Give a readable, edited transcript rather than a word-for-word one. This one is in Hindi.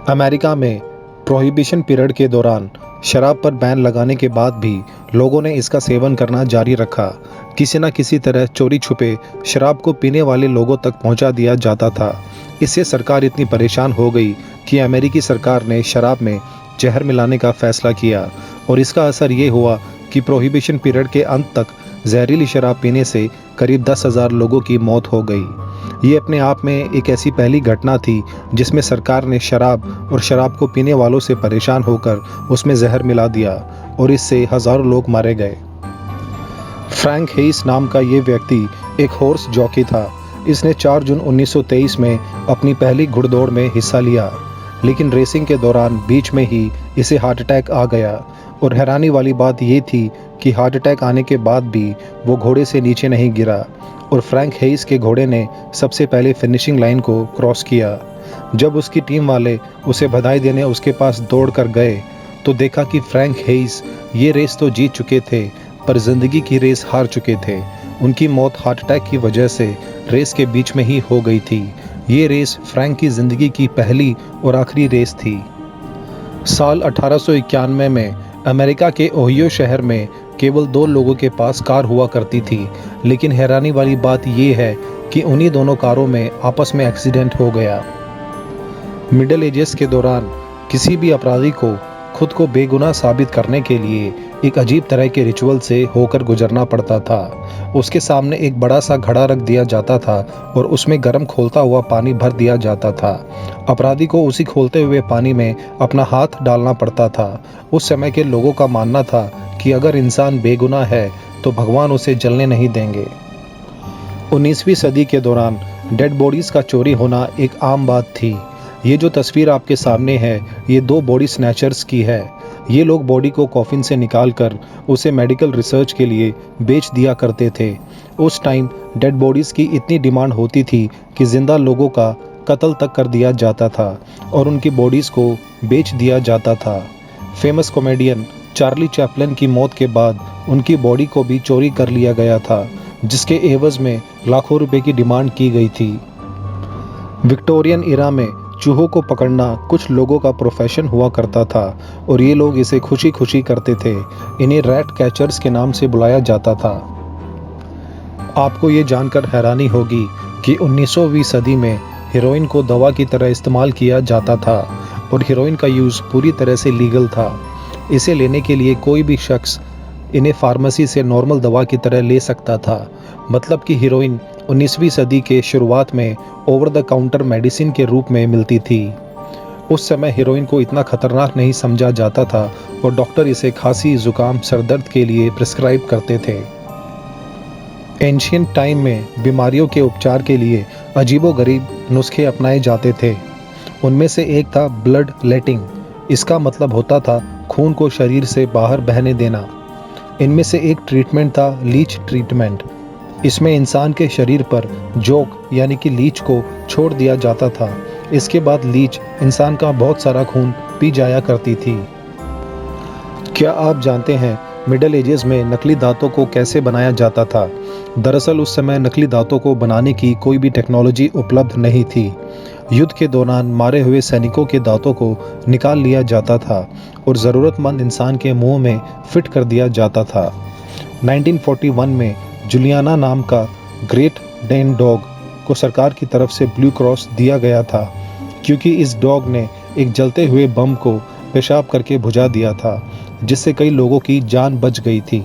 अमेरिका में प्रोहिबिशन पीरियड के दौरान शराब पर बैन लगाने के बाद भी लोगों ने इसका सेवन करना जारी रखा। किसी न किसी तरह चोरी छुपे शराब को पीने वाले लोगों तक पहुंचा दिया जाता था। इससे सरकार इतनी परेशान हो गई कि अमेरिकी सरकार ने शराब में जहर मिलाने का फैसला किया और इसका असर ये हुआ कि प्रोहिबिशन पीरियड के अंत तक जहरीली शराब पीने से करीब 10,000 लोगों की मौत हो गई। ये अपने आप में एक ऐसी पहली घटना थी जिसमें सरकार ने शराब और शराब को पीने वालों से परेशान होकर उसमें जहर मिला दिया और इससे हज़ारों लोग मारे गए। फ्रैंक हेइस नाम का ये व्यक्ति एक हॉर्स जॉकी था। इसने 4 जून 1923 में अपनी पहली घुड़दौड़ में हिस्सा लिया, लेकिन रेसिंग के दौरान बीच में ही इसे हार्ट अटैक आ गया और हैरानी वाली बात ये थी कि हार्ट अटैक आने के बाद भी वो घोड़े से नीचे नहीं गिरा और फ्रैंक हेइस के घोड़े ने सबसे पहले फिनिशिंग लाइन को क्रॉस किया। जब उसकी टीम वाले उसे बधाई देने उसके पास दौड़ कर गए तो देखा कि फ्रैंक हेइस ये रेस तो जीत चुके थे पर ज़िंदगी की रेस हार चुके थे। उनकी मौत हार्ट अटैक की वजह से रेस के बीच में ही हो गई थी। ये रेस फ्रैंक की ज़िंदगी की पहली और आखिरी रेस थी। साल 1891 में अमेरिका के ओहियो शहर में केवल 2 लोगों के पास कार हुआ करती थी, लेकिन हैरानी वाली बात यह है कि उन्हीं दोनों कारों में आपस में एक्सीडेंट हो गया। मिडिल एजेस के दौरान किसी भी अपराधी को खुद को बेगुनाह साबित करने के लिए एक अजीब तरह के रिचुअल से होकर गुजरना पड़ता था। उसके सामने एक बड़ा सा घड़ा रख दिया जाता था और उसमें गर्म खोलता हुआ पानी भर दिया जाता था। अपराधी को उसी खोलते हुए पानी में अपना हाथ डालना पड़ता था। उस समय के लोगों का मानना था कि अगर इंसान बेगुनाह है तो भगवान उसे जलने नहीं देंगे। 19वीं सदी के दौरान डेड बॉडीज़ का चोरी होना एक आम बात थी। ये जो तस्वीर आपके सामने है ये 2 बॉडी स्नैचर्स की है। ये लोग बॉडी को कॉफिन से निकालकर उसे मेडिकल रिसर्च के लिए बेच दिया करते थे। उस टाइम डेड बॉडीज़ की इतनी डिमांड होती थी कि जिंदा लोगों का कत्ल तक कर दिया जाता था और उनकी बॉडीज़ को बेच दिया जाता था। फेमस कॉमेडियन चार्ली चैपलिन की मौत के बाद उनकी बॉडी को भी चोरी कर लिया गया था, जिसके एवज में लाखों रुपए की डिमांड की गई थी। विक्टोरियन इरा में चूहों को पकड़ना कुछ लोगों का प्रोफेशन हुआ करता था और ये लोग इसे खुशी खुशी करते थे। इन्हें रैट कैचर्स के नाम से बुलाया जाता था। आपको ये जानकर हैरानी होगी कि 19वीं सदी में हीरोइन को दवा की तरह इस्तेमाल किया जाता था और हीरोइन का यूज़ पूरी तरह से लीगल था। इसे लेने के लिए कोई भी शख्स इन्हें फार्मेसी से नॉर्मल दवा की तरह ले सकता था। मतलब कि हीरोइन 19वीं सदी के शुरुआत में ओवर द काउंटर मेडिसिन के रूप में मिलती थी। उस समय हीरोइन को इतना खतरनाक नहीं समझा जाता था और डॉक्टर इसे खांसी, जुकाम, सरदर्द के लिए प्रिस्क्राइब करते थे। एंशिएंट टाइम में बीमारियों के उपचार के लिए अजीबोगरीब नुस्खे अपनाए जाते थे। उनमें से एक था ब्लड लेटिंग। इसका मतलब होता था खून को शरीर से बाहर बहने देना। इनमें से एक ट्रीटमेंट था लीच ट्रीटमेंट। इसमें इंसान के शरीर पर जोक यानी कि लीच को छोड़ दिया जाता था। इसके बाद लीच इंसान का बहुत सारा खून पी जाया करती थी। क्या आप जानते हैं मिडिल एजेस में नकली दांतों को कैसे बनाया जाता था? दरअसल उस समय नकली दांतों को बनाने की कोई भी टेक्नोलॉजी उपलब्ध नहीं थी। युद्ध के दौरान मारे हुए सैनिकों के दांतों को निकाल लिया जाता था और ज़रूरतमंद इंसान के मुंह में फिट कर दिया जाता था। 1941 में जुलियाना नाम का ग्रेट डेन डॉग को सरकार की तरफ से ब्लू क्रॉस दिया गया था, क्योंकि इस डॉग ने एक जलते हुए बम को पेशाब करके बुझा दिया था, जिससे कई लोगों की जान बच गई थी।